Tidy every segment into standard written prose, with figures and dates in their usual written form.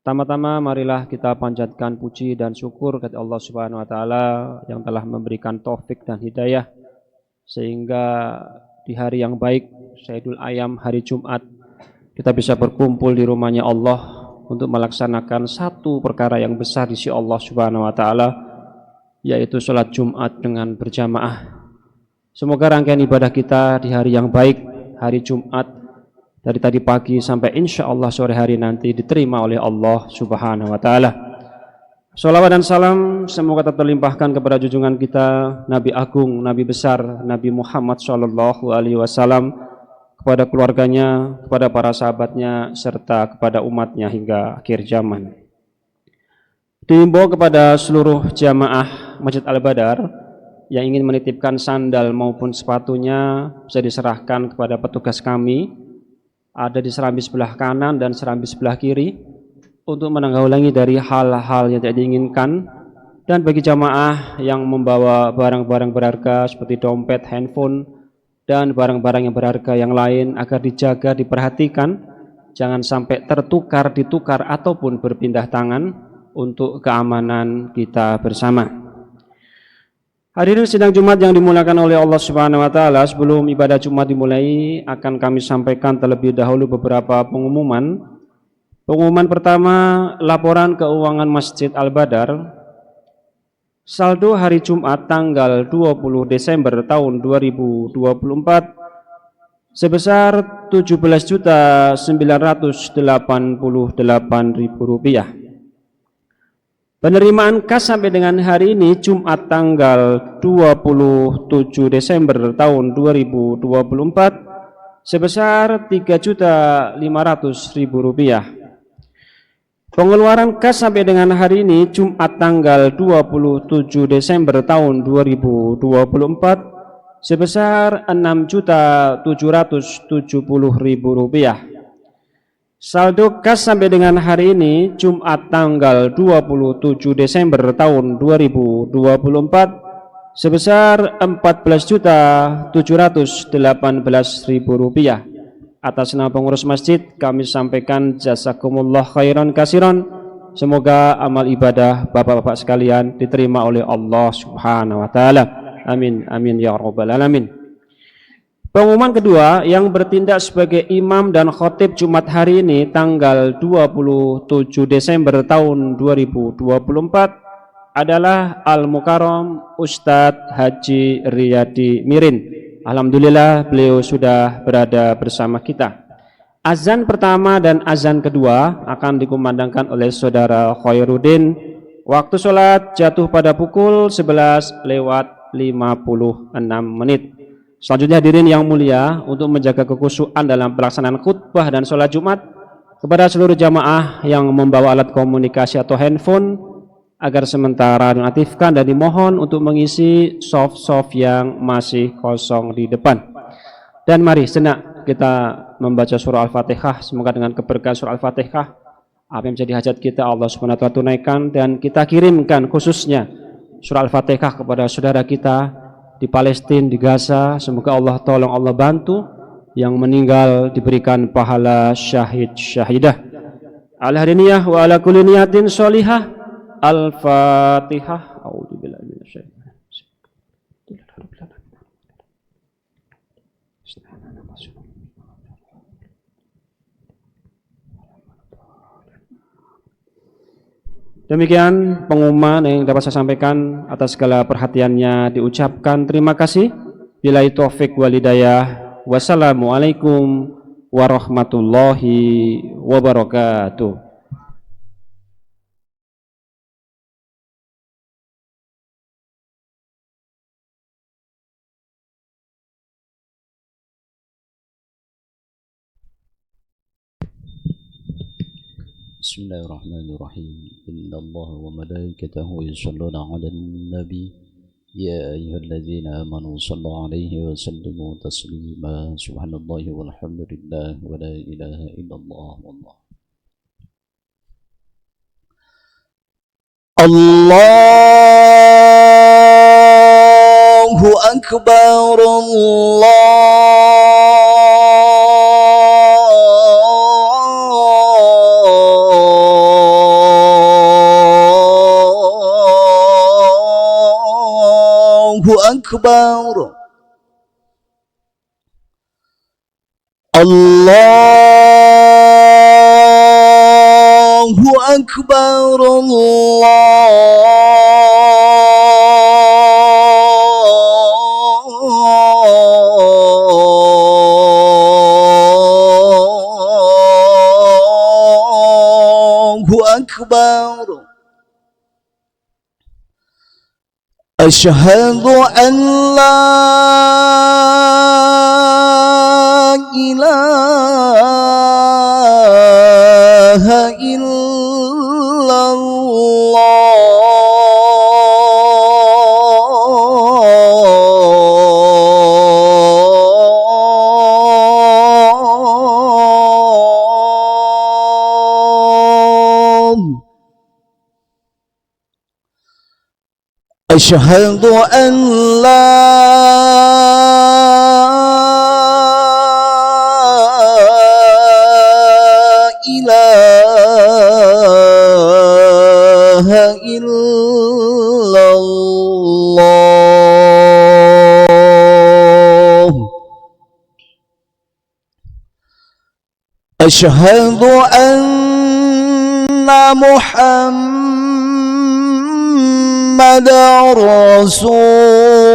Pertama-tama marilah kita panjatkan puji dan syukur kepada Allah Subhanahu wa taala yang telah memberikan taufik dan hidayah sehingga di hari yang baik Sayyidul Ayam hari Jumat kita bisa berkumpul di rumahnya Allah untuk melaksanakan satu perkara yang besar di sisi Allah Subhanahu wa taala, yaitu sholat Jumat dengan berjamaah. Semoga rangkaian ibadah kita di hari yang baik, hari Jumat, dari tadi pagi sampai insya Allah sore hari nanti diterima oleh Allah Subhanahu wa taala. Sholawat dan salam semoga tetap terlimpahkan kepada junjungan kita Nabi Agung, Nabi besar, Nabi Muhammad Shallallahu Alaihi Wasallam, kepada keluarganya, kepada para sahabatnya, serta kepada umatnya hingga akhir zaman. Dihimbau kepada seluruh jamaah Masjid Al-Badar yang ingin menitipkan sandal maupun sepatunya bisa diserahkan kepada petugas kami, ada di serambi sebelah kanan dan serambi sebelah kiri, untuk menanggulangi dari hal-hal yang tidak diinginkan. Dan bagi jamaah yang membawa barang-barang berharga seperti dompet, handphone, dan barang-barang yang berharga yang lain agar dijaga, diperhatikan, jangan sampai tertukar, ditukar, ataupun berpindah tangan untuk keamanan kita bersama. Hadirin sidang Jumat yang dimuliakan oleh Allah Subhanahu wa taala, sebelum ibadah Jumat dimulai akan kami sampaikan terlebih dahulu beberapa pengumuman. Pengumuman pertama, laporan keuangan Masjid Al-Badar. Saldo hari Jumat tanggal 20 Desember tahun 2024 sebesar Rp17.988.000. Penerimaan kas sampai dengan hari ini Jumat tanggal 27 Desember tahun 2024 sebesar Rp3.500.000. Pengeluaran kas sampai dengan hari ini Jumat tanggal 27 Desember tahun 2024 sebesar Rp6.770.000. Saldo kas sampai dengan hari ini Jumat tanggal 27 Desember tahun 2024 sebesar Rp14.718.000. Atas nama pengurus masjid kami sampaikan jazakumullah khairan kasiran. Semoga amal ibadah bapak-bapak sekalian diterima oleh Allah Subhanahu wa taala. Amin amin ya rabbal alamin. Pengumuman kedua, yang bertindak sebagai imam dan khotib Jumat hari ini tanggal 27 Desember tahun 2024 adalah Al-Mukarram Ustadz Haji Riyadi Mirin. Alhamdulillah beliau sudah berada bersama kita. Azan pertama dan azan kedua akan dikumandangkan oleh saudara Khairuddin. Waktu sholat jatuh pada pukul 11:56. Selanjutnya hadirin yang mulia, untuk menjaga kekhusyuan dalam pelaksanaan khutbah dan sholat Jumat, kepada seluruh jamaah yang membawa alat komunikasi atau handphone agar sementara dinonaktifkan dan dimohon untuk mengisi soft yang masih kosong di depan. Dan mari senak kita membaca surah Al-Fatihah. Semoga dengan keberkahan surah Al-Fatihah apa yang menjadi hajat kita Allah SWT tunaikan, dan kita kirimkan khususnya surah Al-Fatihah kepada saudara kita di Palestina, di Gaza. Semoga Allah tolong, Allah bantu, yang meninggal diberikan pahala syahid-syahidah. Al-hadiniyah wa ala kulli niyatin sholihah. Al-Fatihah. A'udzubillahi minasyaitonir rajim. Demikian pengumuman yang dapat saya sampaikan. Atas segala perhatiannya diucapkan terima kasih. Billahi taufik wal hidayah. Wassalamualaikum warahmatullahi wabarakatuh. Bismillahirrahmanirrahim. Innallaha wa malaikatahu yusholluna 'alan nabi ya ayyuhalladzina amanu shallu 'alaihi wa sallimu taslima. Subhanallahi walhamdulillah wa la ilaha illallah wallahu Allahu akbar. Allah أكبر الله أكبر الله أكبر أشهد أن لا إله إلا الله أشهد أن لا إله إلا الله أشهد أن محمد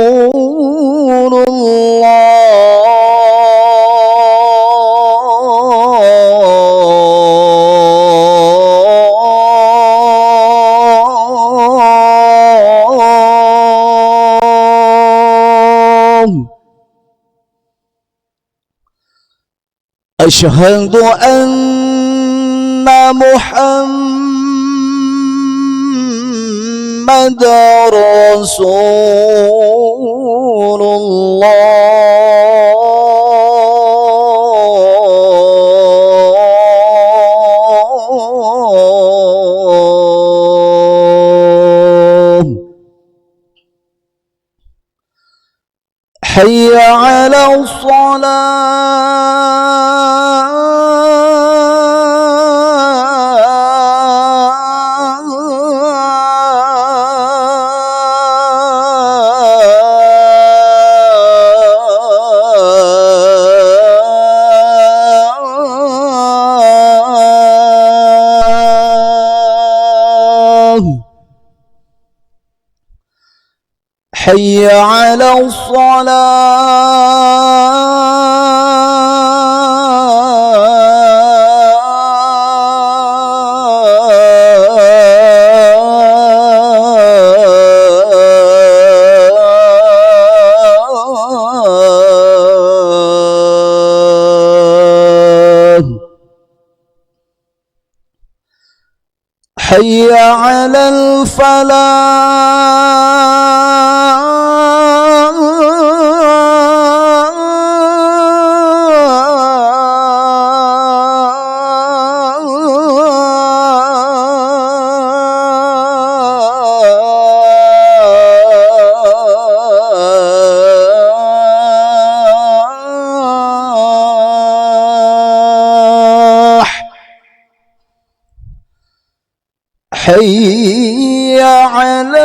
رسول الله أشهد أن محمد رسول الله حي على الصلاة حي على الصلاة حي على الفلاح حي على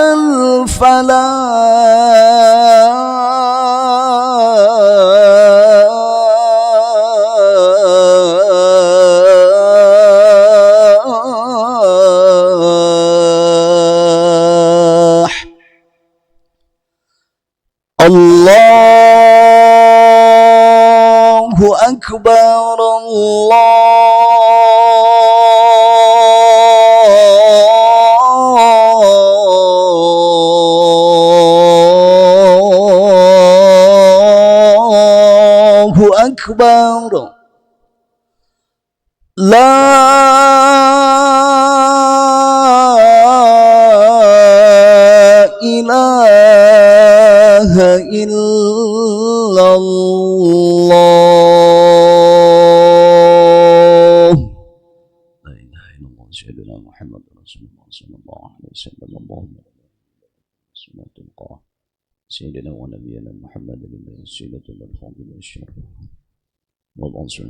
الفلاح الله أكبر الله أكبر لا إله إلا الله لا إله إلا الله سيدنا محمد رسول الله صلى الله عليه وسلم اللهم صل تلقاه سيدنا ونبينا محمد لله السيدة والفضل والشرف والأنصر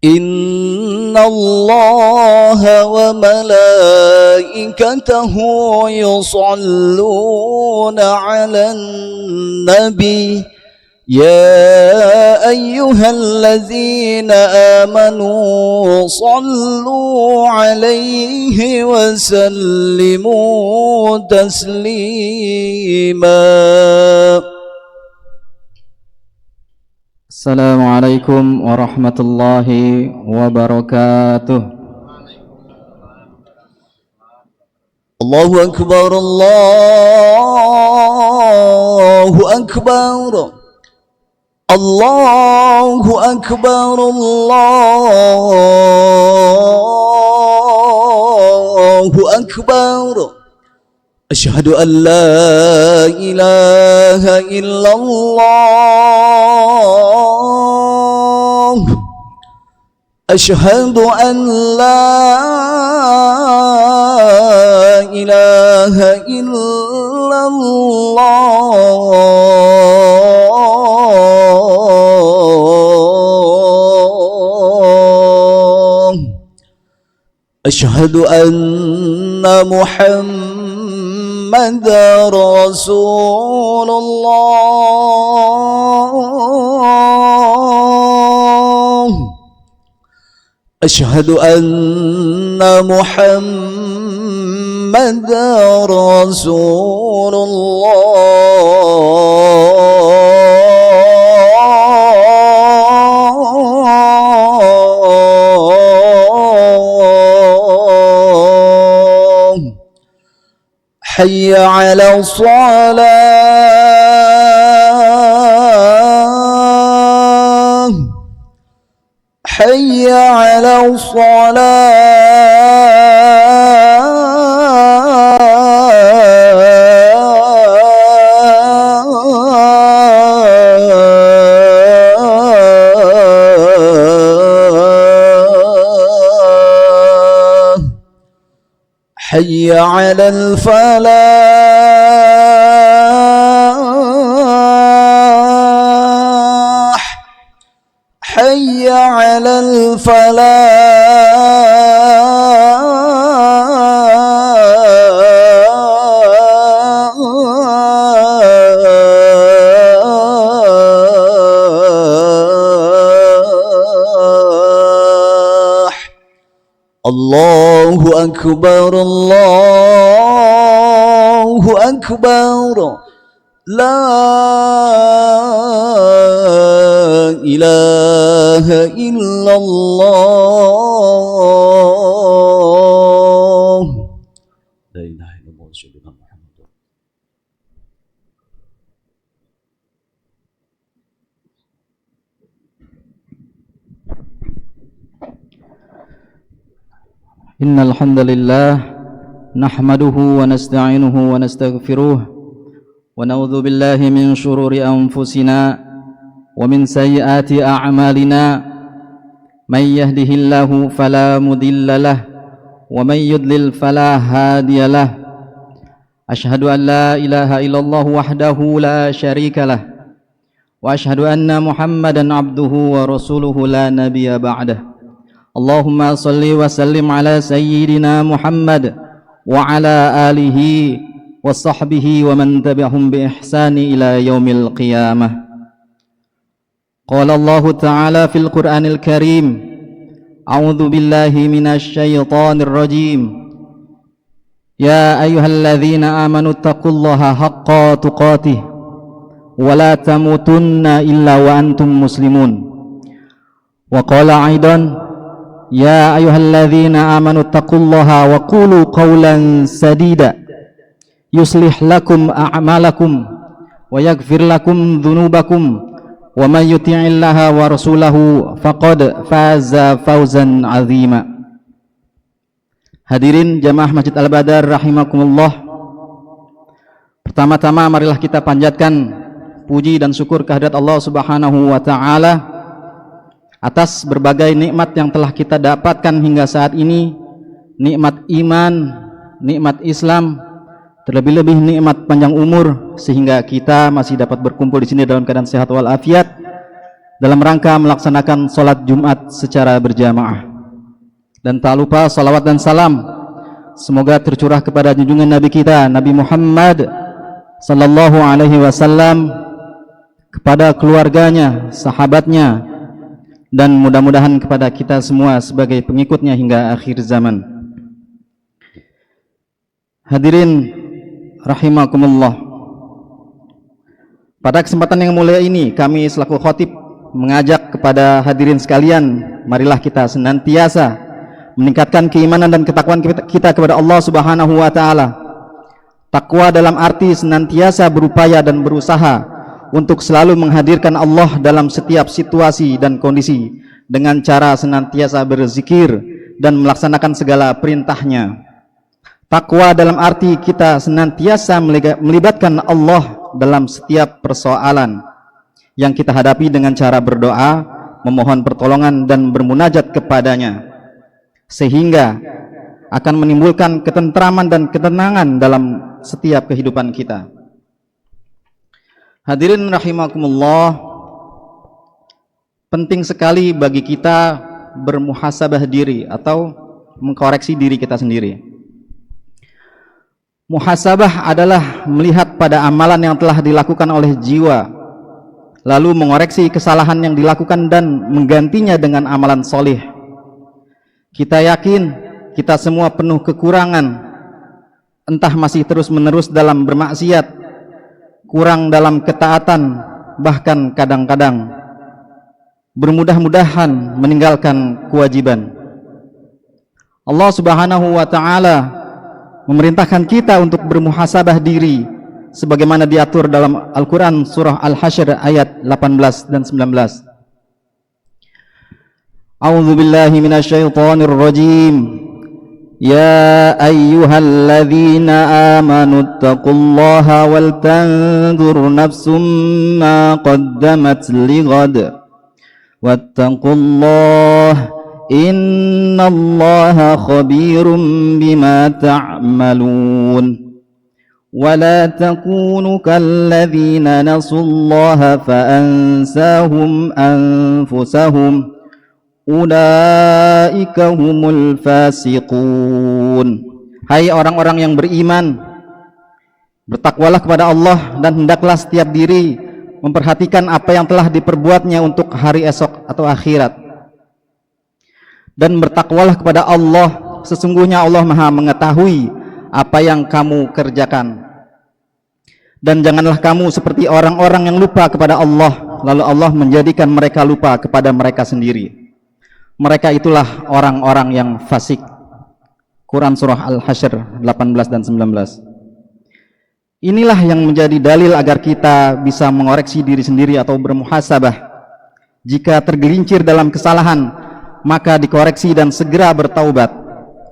إن الله وملائكته يصلون على النبي يا أيها الذين آمنوا صلوا عليه وسلموا تسليما. Assalamualaikum warahmatullahi wabarakatuh. Allahu Akbar, Allahu Akbar, Allahu Akbar, Allahu Akbar. Asyhadu an la ilaha illallah. Asyhadu an la ilaha illallah. Asyhadu anna Muhammadar Rasulullah. Asyhadu anna Muhammadar Rasulullah. Hayya 'ala shalah, hayya 'ala shalah, hayya 'ala al-falah, hayya 'ala al-falah. Allahu Akbar, Allahu Akbar. La ilaha illallah. La ilaha illallah sayyidina Muhammad. Innal hamdalillah nahmaduhu wa nasta'inuhu wa nastaghfiruh wa na'udzu billahi min shururi anfusina wa min sayyiati a'malina. May yahdihillahu fala mudilla lah wa may yudlil fala hadiya lah. Asyhadu an la ilaha illallah wahdahu la syarika lah wa asyhadu anna Muhammadan abduhu wa rasuluhu la nabiyya ba'dah. Allahumma salli wa sallim ala sayyidina Muhammad wa ala alihi wa sahbihi wa man tabi'ahum bi ihsani ila yaumil qiyamah. Qala Allah ta'ala fil Qur'anil Karim, a'udzu billahi minasy syaithanir rajim. Ya ayyuhalladzina amanu taqullaha haqqa tuqatih wa la tamutunna illa wa antum muslimun. Wa qala aidan, ya ayyuhalladzina amanu taqullaha wa qulu qawlan sadida yuslih lakum a'malakum wa yaghfir lakum dhunubakum wa may yuti'illaha wa rasulahu faqad faza fawzan 'azima. Hadirin jamaah Masjid Al-Badar rahimakumullah. Pertama-tama marilah kita panjatkan puji dan syukur kehadirat Allah Subhanahu wa taala atas berbagai nikmat yang telah kita dapatkan hingga saat ini, nikmat iman, nikmat Islam, terlebih-lebih nikmat panjang umur sehingga kita masih dapat berkumpul di sini dalam keadaan sehat walafiat dalam rangka melaksanakan sholat Jumat secara berjamaah. Dan tak lupa salawat dan salam semoga tercurah kepada junjungan Nabi kita Nabi Muhammad sallallahu alaihi wasallam, kepada keluarganya, sahabatnya, dan mudah-mudahan kepada kita semua sebagai pengikutnya hingga akhir zaman. Hadirin rahimakumullah, pada kesempatan yang mulia ini kami selaku khatib mengajak kepada hadirin sekalian, marilah kita senantiasa meningkatkan keimanan dan ketakwaan kita kepada Allah Subhanahu wa taala. Takwa dalam arti senantiasa berupaya dan berusaha untuk selalu menghadirkan Allah dalam setiap situasi dan kondisi dengan cara senantiasa berzikir dan melaksanakan segala perintahnya. Takwa dalam arti kita senantiasa melibatkan Allah dalam setiap persoalan yang kita hadapi dengan cara berdoa, memohon pertolongan dan bermunajat kepadanya, sehingga akan menimbulkan ketentraman dan ketenangan dalam setiap kehidupan kita. Hadirin rahimakumullah, penting sekali bagi kita bermuhasabah diri atau mengkoreksi diri kita sendiri. Muhasabah adalah melihat pada amalan yang telah dilakukan oleh jiwa, lalu mengoreksi kesalahan yang dilakukan dan menggantinya dengan amalan solih. Kita yakin kita semua penuh kekurangan, entah masih terus-menerus dalam bermaksiat, kurang dalam ketaatan, bahkan kadang-kadang bermudah-mudahan meninggalkan kewajiban. Allah Subhanahu wa taala memerintahkan kita untuk bermuhasabah diri sebagaimana diatur dalam Al-Qur'an surah Al-Hasyr ayat 18 dan 19. A'udzu billahi minasyaitonir rajim. Ya ayyuhalladzina amanu taqullaha wal tanzur nafsum ma qaddamat lighad wattaqullaha innallaha khabirum bima ta'malun. ولا تكونوا كالذين نسوا الله فأنساهم أنفسهم أولئك هم الفاسقون. Hai orang-orang yang beriman, bertakwalah kepada Allah dan hendaklah setiap diri memperhatikan apa yang telah diperbuatnya untuk hari esok atau akhirat. Dan bertakwalah kepada Allah, sesungguhnya Allah Maha mengetahui apa yang kamu kerjakan. Dan janganlah kamu seperti orang-orang yang lupa kepada Allah, lalu Allah menjadikan mereka lupa kepada mereka sendiri. Mereka itulah orang-orang yang fasik. Quran surah Al-Hasyr 18 dan 19. Inilah yang menjadi dalil agar kita bisa mengoreksi diri sendiri atau bermuhasabah. Jika tergelincir dalam kesalahan, maka dikoreksi dan segera bertaubat,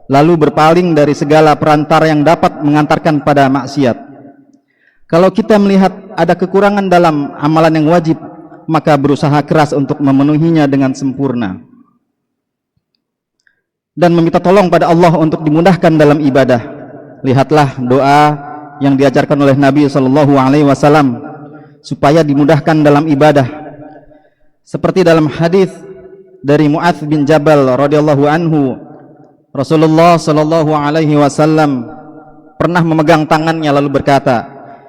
lalu berpaling dari segala perantara yang dapat mengantarkan pada maksiat. Kalau kita melihat ada kekurangan dalam amalan yang wajib, maka berusaha keras untuk memenuhinya dengan sempurna dan meminta tolong pada Allah untuk dimudahkan dalam ibadah. Lihatlah doa yang diajarkan oleh Nabi SAW supaya dimudahkan dalam ibadah, seperti dalam hadis dari Mu'adz bin Jabal radhiyallahu anhu, Rasulullah sallallahu alaihi wasallam pernah memegang tangannya lalu berkata,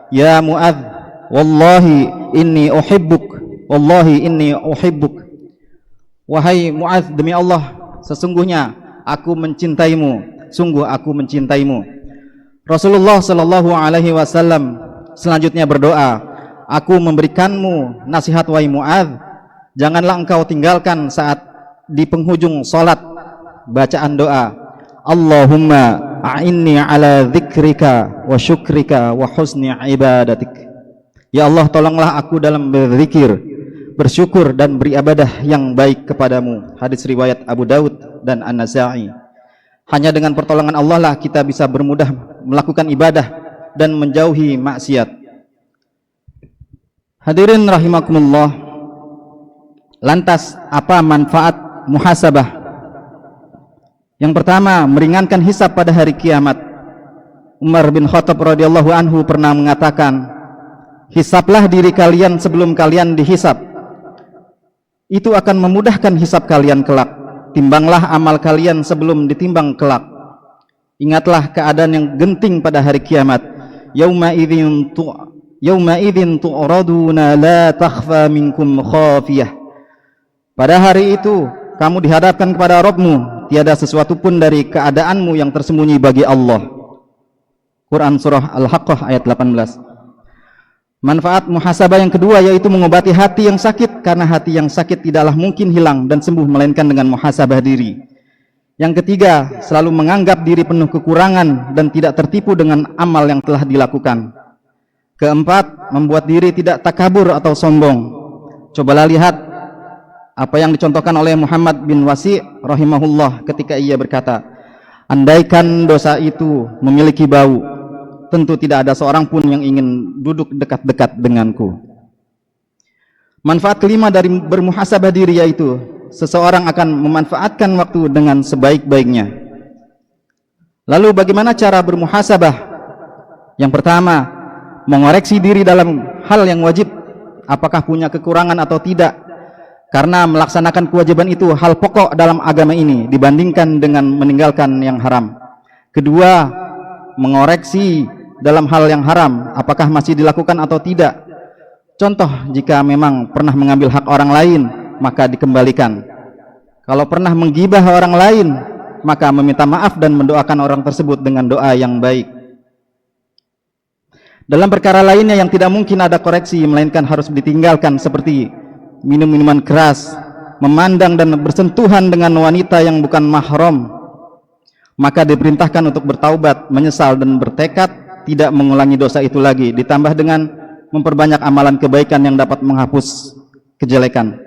"Ya Mu'adz, wallahi inni uhibbuk, wallahi inni uhibbuk." Wahai Mu'adz, demi Allah, sesungguhnya aku mencintaimu, sungguh aku mencintaimu. Rasulullah sallallahu alaihi wasallam selanjutnya berdoa, "Aku memberikanmu nasihat wahai Mu'adz, janganlah engkau tinggalkan saat di penghujung salat bacaan doa, Allahumma a'inni ala dzikrika wa syukrika wa husni ibadatik." Ya Allah, tolonglah aku dalam berzikir, bersyukur dan beribadah yang baik kepadamu. Hadis riwayat Abu Daud dan An-Nasa'i. Hanya dengan pertolongan Allah lah kita bisa bermudah melakukan ibadah dan menjauhi maksiat. Hadirin rahimakumullah, lantas apa manfaat muhasabah? Yang pertama, meringankan hisab pada hari kiamat. Umar bin Khattab radhiyallahu anhu pernah mengatakan, "Hisablah diri kalian sebelum kalian dihisab. Itu akan memudahkan hisab kalian kelak. Timbanglah amal kalian sebelum ditimbang kelak. Ingatlah keadaan yang genting pada hari kiamat. Yauma idzin tu'raduna la takhfa minkum khafiyah. Pada hari itu kamu dihadapkan kepada Rabbmu, tiada sesuatu pun dari keadaanmu yang tersembunyi bagi Allah. Quran surah Al-Haqqah ayat 18. Manfaat muhasabah yang kedua yaitu mengobati hati yang sakit, karena hati yang sakit tidaklah mungkin hilang dan sembuh melainkan dengan muhasabah diri. Yang ketiga, selalu menganggap diri penuh kekurangan dan tidak tertipu dengan amal yang telah dilakukan. Keempat, membuat diri tidak takabur atau sombong. Cobalah lihat apa yang dicontohkan oleh Muhammad bin Wasi' rahimahullah ketika ia berkata, andaikan dosa itu memiliki bau, tentu tidak ada seorang pun yang ingin duduk dekat-dekat denganku. Manfaat kelima dari bermuhasabah diri yaitu seseorang akan memanfaatkan waktu dengan sebaik-baiknya. Lalu bagaimana cara bermuhasabah? Yang pertama, mengoreksi diri dalam hal yang wajib, apakah punya kekurangan atau tidak, karena melaksanakan kewajiban itu hal pokok dalam agama ini dibandingkan dengan meninggalkan yang haram. Kedua, mengoreksi dalam hal yang haram, apakah masih dilakukan atau tidak. Contoh, jika memang pernah mengambil hak orang lain, maka dikembalikan. Kalau pernah menggibah orang lain, maka meminta maaf dan mendoakan orang tersebut dengan doa yang baik. Dalam perkara lainnya yang tidak mungkin ada koreksi, melainkan harus ditinggalkan, seperti minum minuman keras, memandang dan bersentuhan dengan wanita yang bukan mahram, maka diperintahkan untuk bertaubat, menyesal dan bertekad tidak mengulangi dosa itu lagi, ditambah dengan memperbanyak amalan kebaikan yang dapat menghapus kejelekan.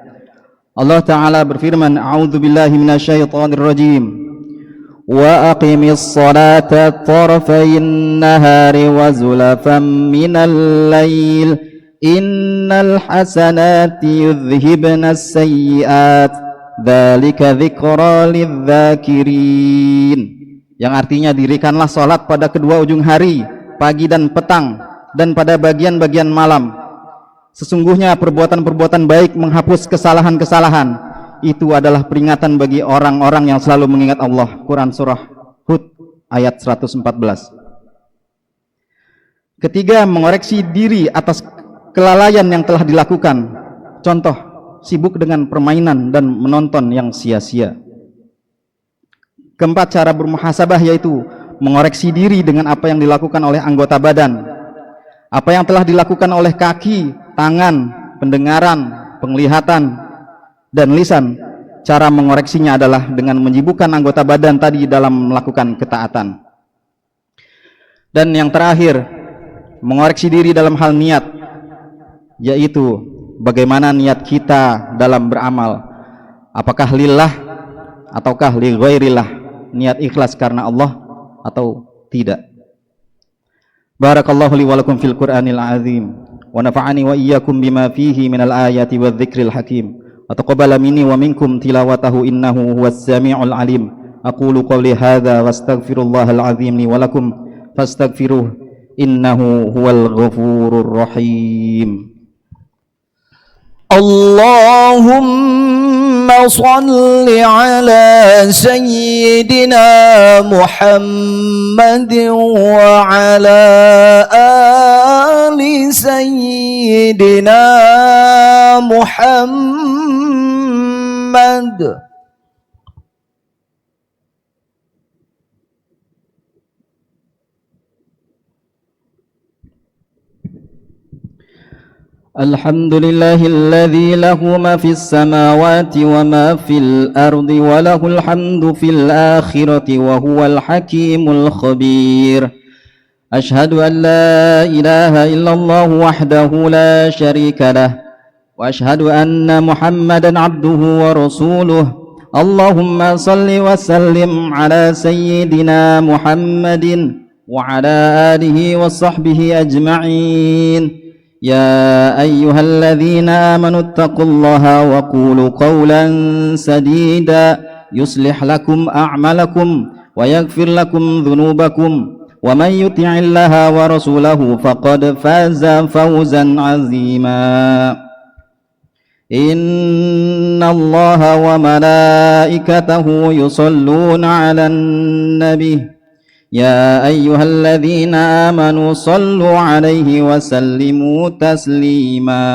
Allah Ta'ala berfirman, a'udzubillahi minasyaitonir rajim, wa aqimis salata tarafayn nahari wa zulafan minal lail innal hasanati yudhhibnas sayyi'at dzalika dzikra lidzakirin. Yang artinya, dirikanlah salat pada kedua ujung hari, pagi dan petang, dan pada bagian-bagian malam. Sesungguhnya perbuatan-perbuatan baik menghapus kesalahan-kesalahan. Itu adalah peringatan bagi orang-orang yang selalu mengingat Allah. Quran surah Hud ayat 114. Ketiga, mengoreksi diri atas kelalaian yang telah dilakukan. Contoh, sibuk dengan permainan dan menonton yang sia-sia. Keempat, cara bermuhasabah yaitu mengoreksi diri dengan apa yang dilakukan oleh anggota badan. Apa yang telah dilakukan oleh kaki, tangan, pendengaran, penglihatan, dan lisan. Cara mengoreksinya adalah dengan menyibukkan anggota badan tadi dalam melakukan ketaatan. Dan yang terakhir, mengoreksi diri dalam hal niat, yaitu bagaimana niat kita dalam beramal. Apakah lillah ataukah li ghairillah, niat ikhlas karena Allah atau tidak. Barakallahu li wa lakum fil Qur'anil azim wa nafa'ani wa iyyakum bima fihi minal ayati wadh-dhikril hakim wa taqabbala minni wa minkum tilawatahu innahu huwas samiul alim. Aqulu qawli hadza wastaghfirullahal azim li wa lakum fastaghfiruh innahu huwal ghafurur rahim. Allahumma salli ala sayyidina Muhammadin wa ala ali sayyidina Muhammad. الحمد لله الذي له ما في السماوات وما في الأرض وله الحمد في الآخرة وهو الحكيم الخبير. أشهد أن لا إله إلا الله وحده لا شريك له وأشهد أن محمدا عبده ورسوله. اللهم صل وسلم على سيدنا محمد وعلى آله وصحبه أجمعين. يا أيها الذين آمنوا اتقوا الله وقولوا قولا سديدا يصلح لكم أعمالكم ويغفر لكم ذنوبكم ومن يطع الله ورسوله فقد فاز فوزا عظيما. إن الله وملائكته يصلون على النبي يا أيها الذين آمنوا صلوا عليه وسلموا تسليما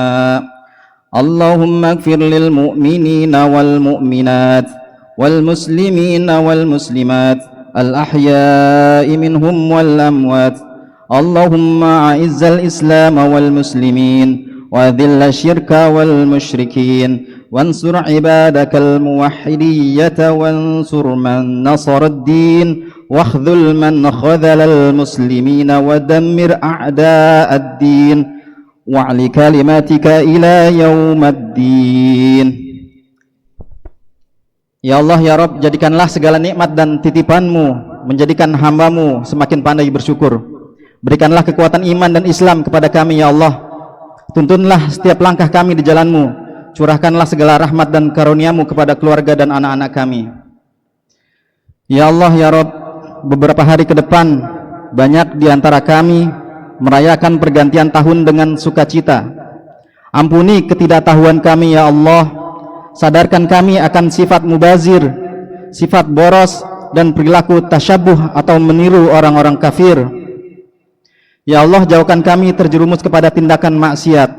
اللهم اغفر للمؤمنين والمؤمنات والمسلمين والمسلمات الأحياء منهم والأموات اللهم أعز الإسلام والمسلمين وأذل الشرك والمشركين وانصر عبادك الموحدية وانصر من نصر الدين واخذل من خذل المسلمين ودمر أعداء الدين واعل كلماتك إلى يوم الدين. Ya Allah ya Rabb, jadikanlah segala nikmat dan titipanmu menjadikan hambamu semakin pandai bersyukur. Berikanlah kekuatan iman dan Islam kepada kami ya Allah. Tuntunlah setiap langkah kami di jalanmu. Curahkanlah segala rahmat dan karuniamu kepada keluarga dan anak-anak kami. Ya Allah ya Rabb, beberapa hari ke depan banyak di antara kami merayakan pergantian tahun dengan sukacita. Ampuni ketidaktahuan kami ya Allah. Sadarkan kami akan sifat mubazir, sifat boros, dan perilaku tasyabuh atau meniru orang-orang kafir. Ya Allah, jauhkan kami terjerumus kepada tindakan maksiat.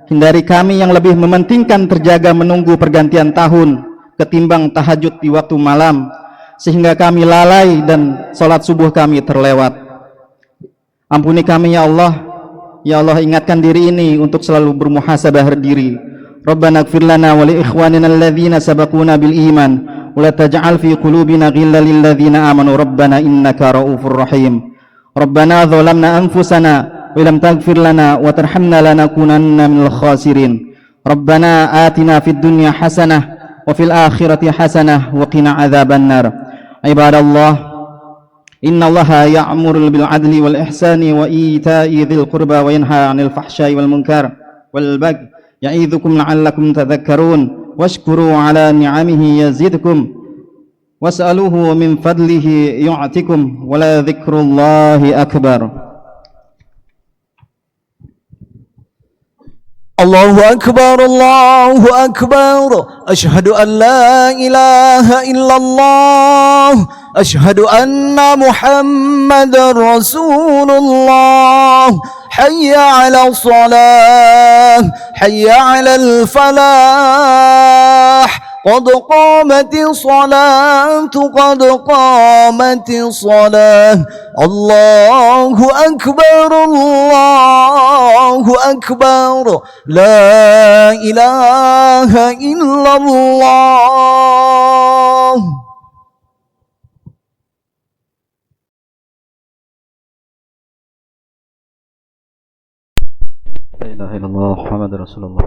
Hindari kami yang lebih mementingkan terjaga menunggu pergantian tahun ketimbang tahajud di waktu malam, sehingga kami lalai dan sholat subuh kami terlewat. Ampuni kami ya Allah. Ya Allah, ingatkan diri ini untuk selalu bermuhasabah diri. Rabbana ighfir lana wa li ikhwanina alladhina sabaquna bil iman wa la taj'al fi qulubina ghillan lil ladzina amanu rabbana innaka ra'ufur rahim. Rabbana dzalamna anfusana wa lam taghfir lana wa tarhamna lanakunanna minal khasirin. Rabbana atina fid dunya hasanah wa fil akhirati hasanah wa qina adzabannar. Ibadallah, innallaha ya'muru bil 'adli wal ihsani wa ita'i dzil qurba wa yanha 'anil fahsya'i wal munkar wal baghi يعظكم لعلكم تذكرون واشكروا على نعمه يزدكم واسألوه من فضله يعطكم ولذكر الله أكبر. الله أكبر الله أكبر أشهد أن لا إله إلا الله أشهد أن محمد رسول الله حي على الصلاة حي على الفلاح قد قامت الصلاة قد قامت الصلاة الله أكبر الله أكبر لا إله إلا الله. لا إله إلا الله محمد رسول الله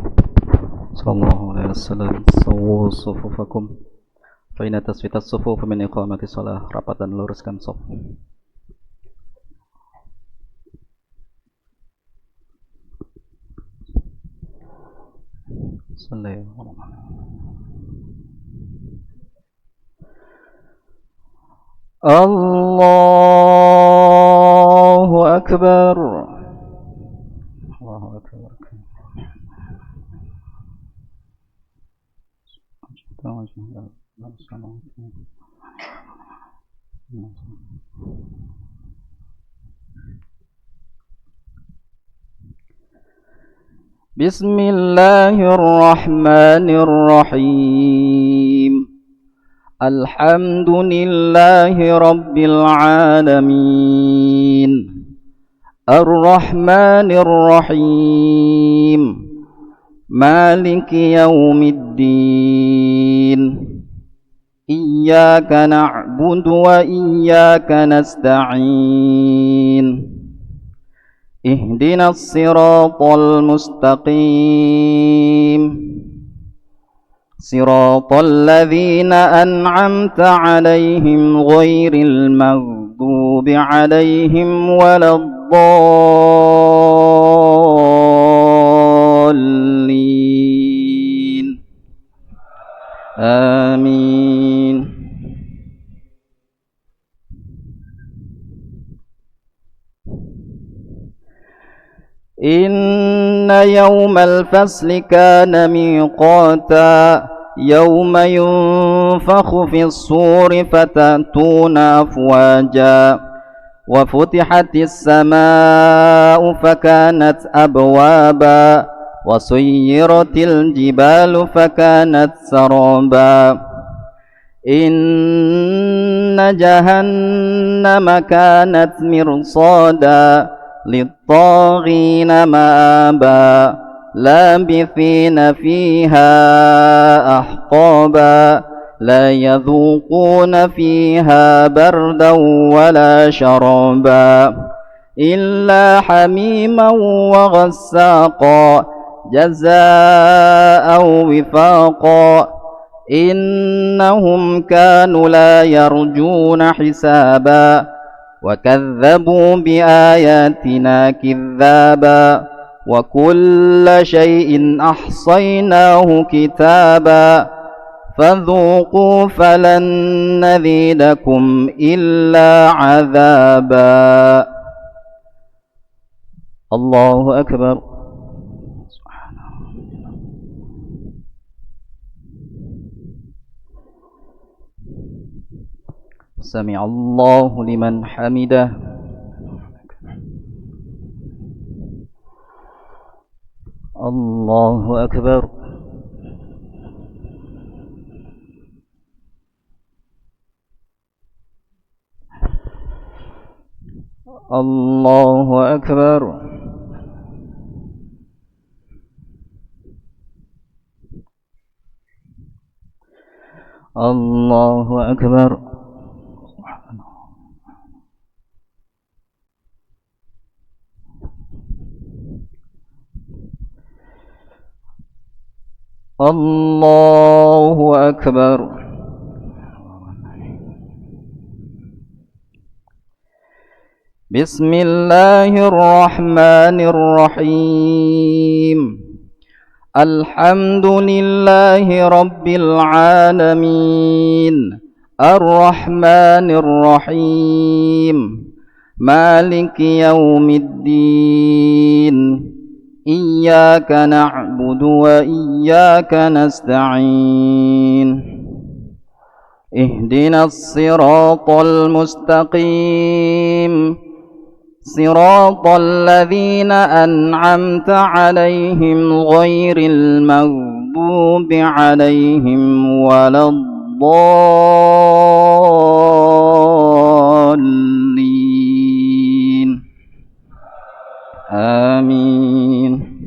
صلى الله عليه وسلم. Sawwu sufufakum fa inna tasfitas sufuf min iqamati shalah. Rapat dan luruskan shaf. Allahu akbar. Allahu akbar. Bismillahirrahmanirrahim. Alhamdulillahi rabbil alamin. Ar-Rahmanir-Rahim. Maliki yaumiddin. Iyyaka na'budu wa iyyaka nasta'in. Ihdinas siratal mustaqim. Siratal ladzina an'amta 'alaihim ghairil maghdubi 'alaihim waladdallin. Amin. إن يوم الفصل كان ميقاتا يوم ينفخ في الصور فتأتون أفواجا وفتحت السماء فكانت أبوابا وسيرت الجبال فكانت سرابا إن جهنم كانت مرصادا للطاغين مآبا لابثين فيها أحقابا لا يذوقون فيها بردا ولا شرابا إلا حميما وغساقا جزاء وفاقا إنهم كانوا لا يرجون حسابا وكذبوا بآياتنا كذابا وكل شيء أحصيناه كتابا فذوقوا فلن نزيدكم إلا عذابا. الله أكبر. سمع الله لمن حمده. الله أكبر. الله أكبر. الله أكبر. الله أكبر. بسم الله الرحمن الرحيم. الحمد لله رب العالمين الرحمن الرحيم مالك يوم الدين إياك نعبد وإياك نستعين اهدنا الصراط المستقيم صراط الذين أنعمت عليهم غير المغضوب عليهم ولا الضالين آمين.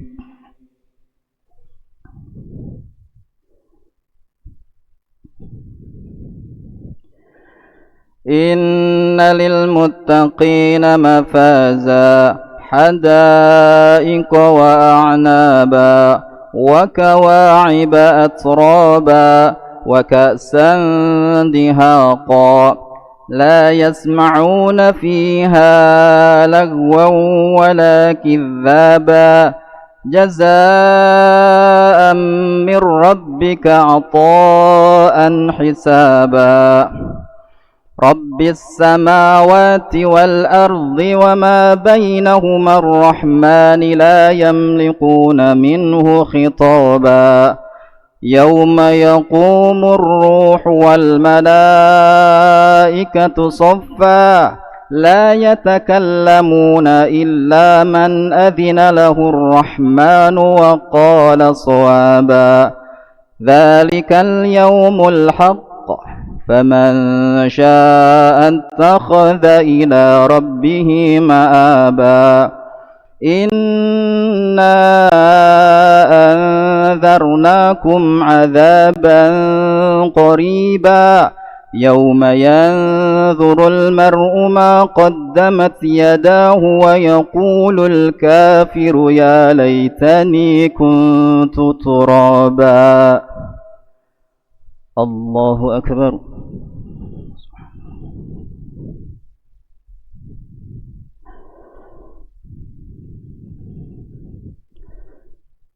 إن للمتقين مفازا حدائق وأعنابا وكواعب أترابا وكأسا دهاقا لا يسمعون فيها لغوا ولا كذابا جزاء من ربك عطاء حسابا رب السماوات والأرض وما بينهما الرحمن لا يملكون منه خطابا يوم يقوم الروح والملائكة صفا لا يتكلمون إلا من أذن له الرحمن وقال صوابا ذلك اليوم الحق فمن شاء اتخذ إلى ربه مآبا إنا أنذرناكم عذابا قريبا يوم ينظر المرء ما قدمت يداه ويقول الكافر يا ليتني كنت ترابا. الله أكبر.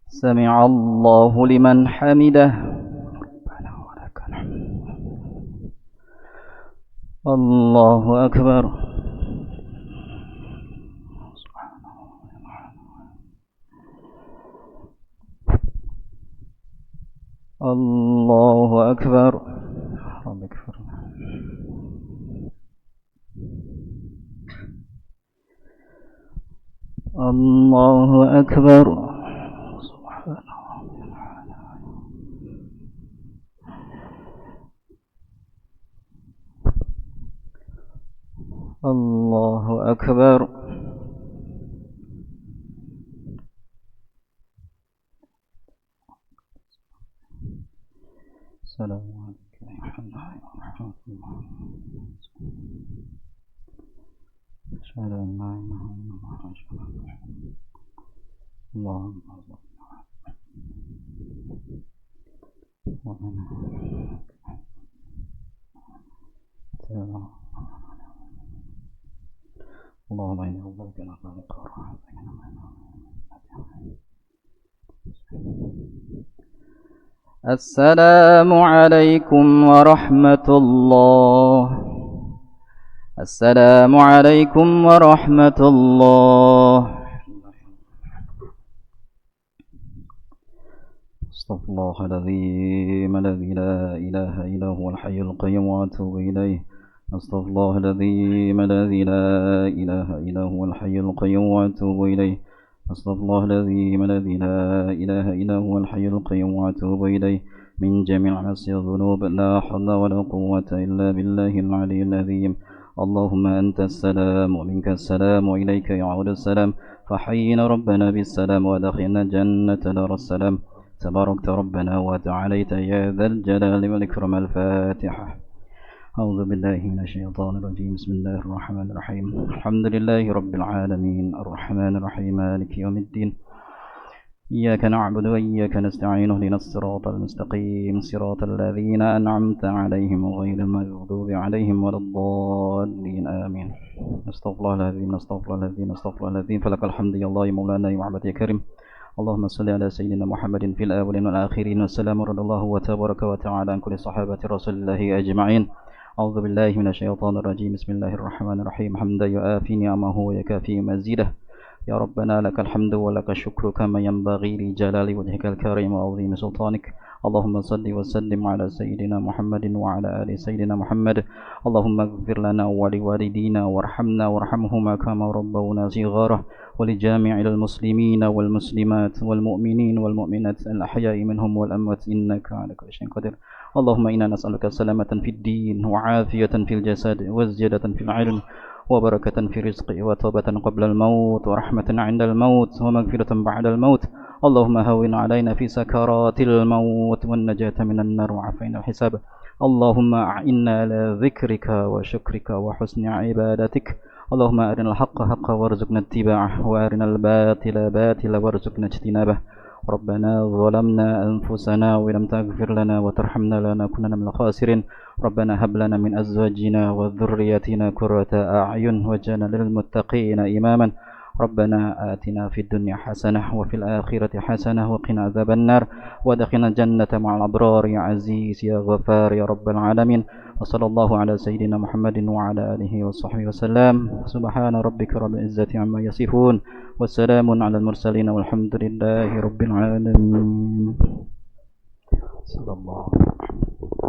سمع الله لمن حمده. الله أكبر. الله أكبر. رب اغفر. الله أكبر. الله أكبر. السلام عليكم ورحمة الله وبركاته. أشهد أن لا إله إلا الله وأشهد أن محمدا اللهم اللهم إني أعوذ بك من الخلق والرحمة. السلام عليكم ورحمة الله. السلام عليكم ورحمة الله. استغفر الله العظيم الذي لا إله إلا هو الحي القيوم وأتوب إليه. استغفر الله العظيم الذي لا إله إلا هو الحي القيوم وأتوب إليه. استغفر الله العظيم الذي لا إله إلا هو الحي القيوم وأتوب إليه من جميع معاصي الذنوب. لا حول ولا قوة إلا بالله العلي العظيم. اللهم أنت السلام ومنك السلام وإليك يعود السلام. فحينا ربنا بالسلام وأدخلنا جنة دار السلام. تباركت ربنا وتعاليت يا ذا الجلال والإكرام. الفاتحة. أعوذ بالله من الشيطان الرجيم. بسم الله الرحمن الرحيم. الحمد لله رب العالمين الرحمن الرحيم مالك يوم الدين. إياك نعبد وإياك نستعين. اهدنا الصراط المستقيم صراط الذين أنعمت عليهم غير المغضوب عليهم ولا الضالين آمين. استغفر الله العظيم. استغفر الله العظيم. استغفر الله العظيم. فلك الحمد يا الله مولانا يا معبد يا كريم. اللهم صل على سيدنا محمد في الأولين والآخرين. والسلام رضي الله وتبارك وتعالى عن كل صحابة رسول الله أجمعين. أعوذ بالله من الشيطان الرجيم. بسم الله الرحمن الرحيم. حمدا يؤافي نعمه ويكافي مزيده. يا ربنا لك الحمد ولك الشكر كما ينبغي لجلال وجهك الكريم وعظيم سلطانك. اللهم صل وسلم على سيدنا محمد وعلى آل سيدنا محمد. اللهم اغفر لنا ولوالدينا وارحمنا وارحمهما كما ربونا صغارا. ولجامع المسلمين والمسلمات والمؤمنين والمؤمنات الأحياء منهم والأموات إنك على كل شيء قدير. اللهم إنا نسألك سلامة في الدين وعافية في الجسد وزيادة في العلم وبركة في الرزق وتوبة قبل الموت ورحمة عند الموت ومغفرة بعد الموت. اللهم هون علينا في سكرات الموت والنجاة من النار وعافينا الحساب. اللهم أعنا على ذكرك وشكرك وحسن عبادتك. اللهم أرنا الحق حقا وارزقنا اتباعه وأرنا الباطل باطلا وارزقنا اجتنابه. ربنا ظلمنا أنفسنا ولم تغفر لنا وترحمنا لنكونن من الخاسرين. ربنا هب لنا من أزواجنا وذرياتنا قرة أعين واجعلنا للمتقين إماما. ربنا آتنا في الدنيا حسنة وفي الآخرة حسنة وقنا عذاب النار وادخلنا الجنة مع الأبرار يا عزيز يا غفار يا رب العالمين. وصلى الله على سيدنا محمد وعلى آله وصحبه وسلم. سبحان ربك رب العزة عما يصفون والسلام على المرسلين والحمد لله رب العالمين. صلى الله عليه وسلم.